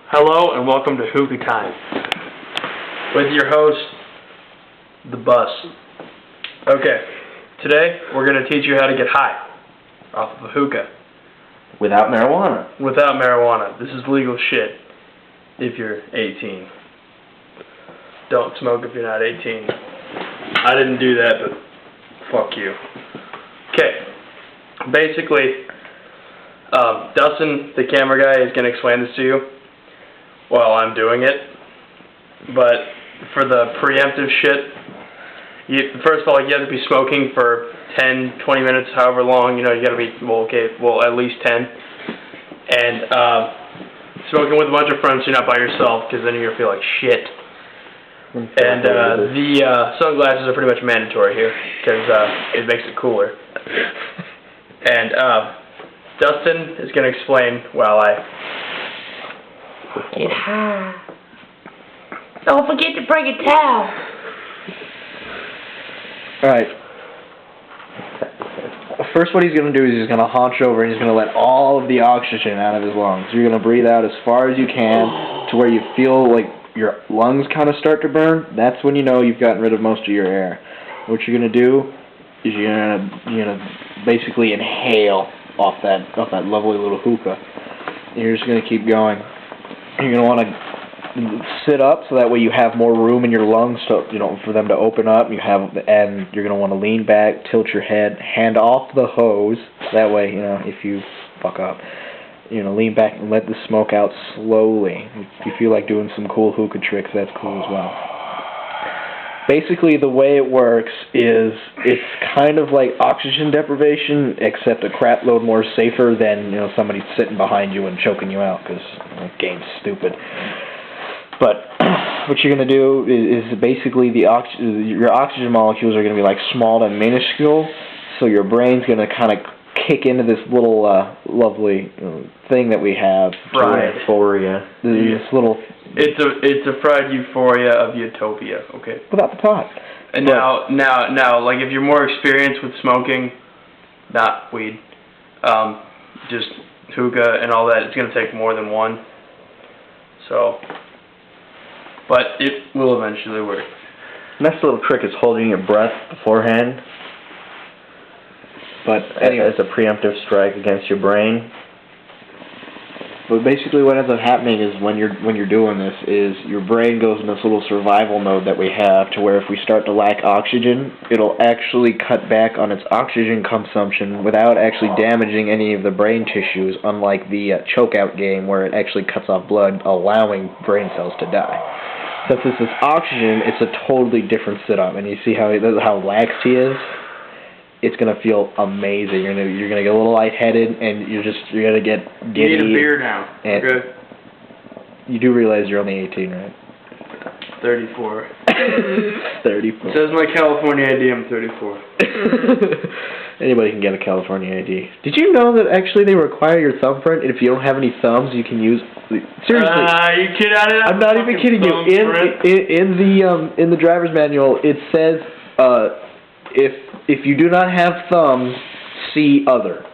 Hello and welcome to Hookah Time with your host, the Bus. Okay, today we're going to teach you how to get high off of a hookah. Without marijuana. Without marijuana. This is legal shit if you're 18. Don't smoke if you're not 18. I didn't do that, but fuck you. Okay, basically, Dustin, the camera guy, is going to explain this to you while I'm doing it. But for the preemptive shit, first of all, you have to be smoking for 10, 20 minutes, however long, you got to be, at least 10. And smoking with a bunch of friends, you're not by yourself, because then you're going to feel like shit. And the sunglasses are pretty much mandatory here, because it makes it cooler. And Dustin is going to explain while I get high. Don't forget to bring a towel. Alright. First what he's going to do is he's going to hunch over and he's going to let all of the oxygen out of his lungs. You're going to breathe out as far as you can to where you feel like your lungs kind of start to burn. That's when you know you've gotten rid of most of your air. What you're going to do is you're going to basically inhale off that lovely little hookah. And you're just going to keep going. You're going to want to sit up so that way you have more room in your lungs to, for them to open up. And you're going to want to lean back, tilt your head, hand off the hose. That way, if you fuck up, lean back and let the smoke out slowly. If you feel like doing some cool hookah tricks, that's cool as well. Basically, the way it works is it's kind of like oxygen deprivation, except a crap load more safer than somebody sitting behind you and choking you out, because the game's stupid. But what you're going to do is basically your oxygen molecules are going to be like small and minuscule, so your brain's going to kind of kick into this little lovely thing that we have. Fried euphoria. This little. It's a fried euphoria of utopia. Okay. Without the pot. And now, like if you're more experienced with smoking, not weed, just hookah and all that, it's gonna take more than one. So, but it will eventually work. Next little trick is holding your breath beforehand. But anyway, as a preemptive strike against your brain. But basically what ends up happening is when you're doing this is your brain goes in this little survival mode that we have to where if we start to lack oxygen, it'll actually cut back on its oxygen consumption without actually damaging any of the brain tissues, unlike the chokeout game where it actually cuts off blood, allowing brain cells to die. Since this is oxygen, it's a totally different setup, and you see how laxed he is? It's gonna feel amazing. You're gonna get a little lightheaded, and you're gonna get giddy. You need a beer now. Okay. You do realize you're only 18, right? 34. 34. It says my California ID. I'm 34. Anybody can get a California ID. Did you know that actually they require your thumbprint, and if you don't have any thumbs, you can use. Seriously. You kidding? I'm not even kidding you. In the driver's manual, it says if you do not have thumbs, see other.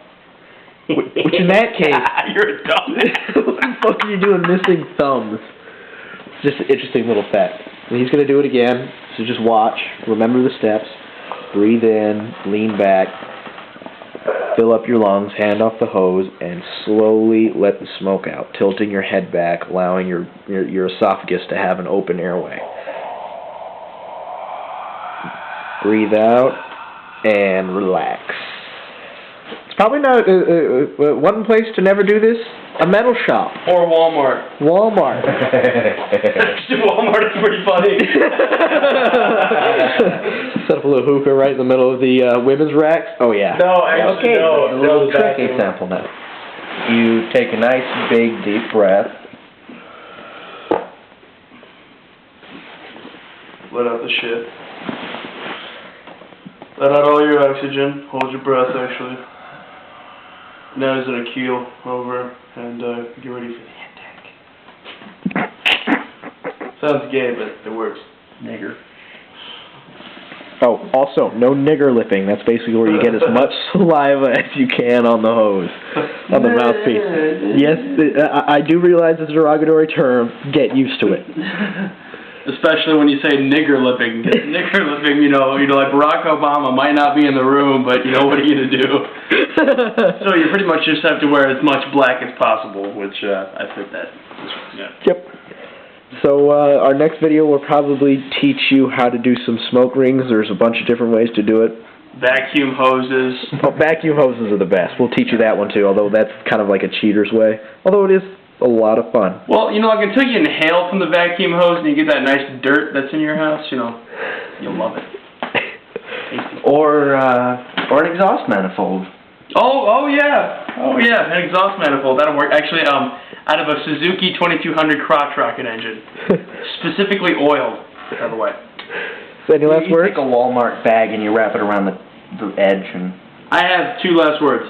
Which in that case... You're a dumbass. What the fuck are you doing missing thumbs? Just an interesting little fact. And he's going to do it again, so just watch. Remember the steps. Breathe in, lean back, fill up your lungs, hand off the hose, and slowly let the smoke out, tilting your head back, allowing your esophagus to have an open airway. Breathe out. And relax. It's probably not one place to never do this. A metal shop. Or Walmart. Walmart. Walmart is pretty funny. Set up a little hookah right in the middle of the women's racks. Oh yeah. No, actually, okay. no. A little trick example now. You take a nice big deep breath. Let out the shit. Let out all your oxygen. Hold your breath, actually. Now is in a keel over, and get ready for the intake. Sounds gay, but it works. Nigger. Oh, also, no nigger lipping. That's basically where you get as much saliva as you can on the hose, on the mouthpiece. Yes, I do realize it's a derogatory term. Get used to it. Especially when you say nigger lipping. Nigger lipping, you know, like Barack Obama might not be in the room, but you know, what are you going to do? So you pretty much just have to wear as much black as possible, which I fit that. Yeah. Yep. So our next video will probably teach you how to do some smoke rings. There's a bunch of different ways to do it. Vacuum hoses. Well, vacuum hoses are the best. We'll teach you that one too, although that's kind of like a cheater's way. Although it is a lot of fun. Well, you know, like until you inhale from the vacuum hose and you get that nice dirt that's in your house, you know, you'll love it. Or an exhaust manifold. Oh yeah, an exhaust manifold, that'll work. Actually, out of a Suzuki 2200 crotch rocket engine, specifically oiled, by the way. So any last You words? take a Walmart bag and you wrap it around the edge and... I have 2 last words.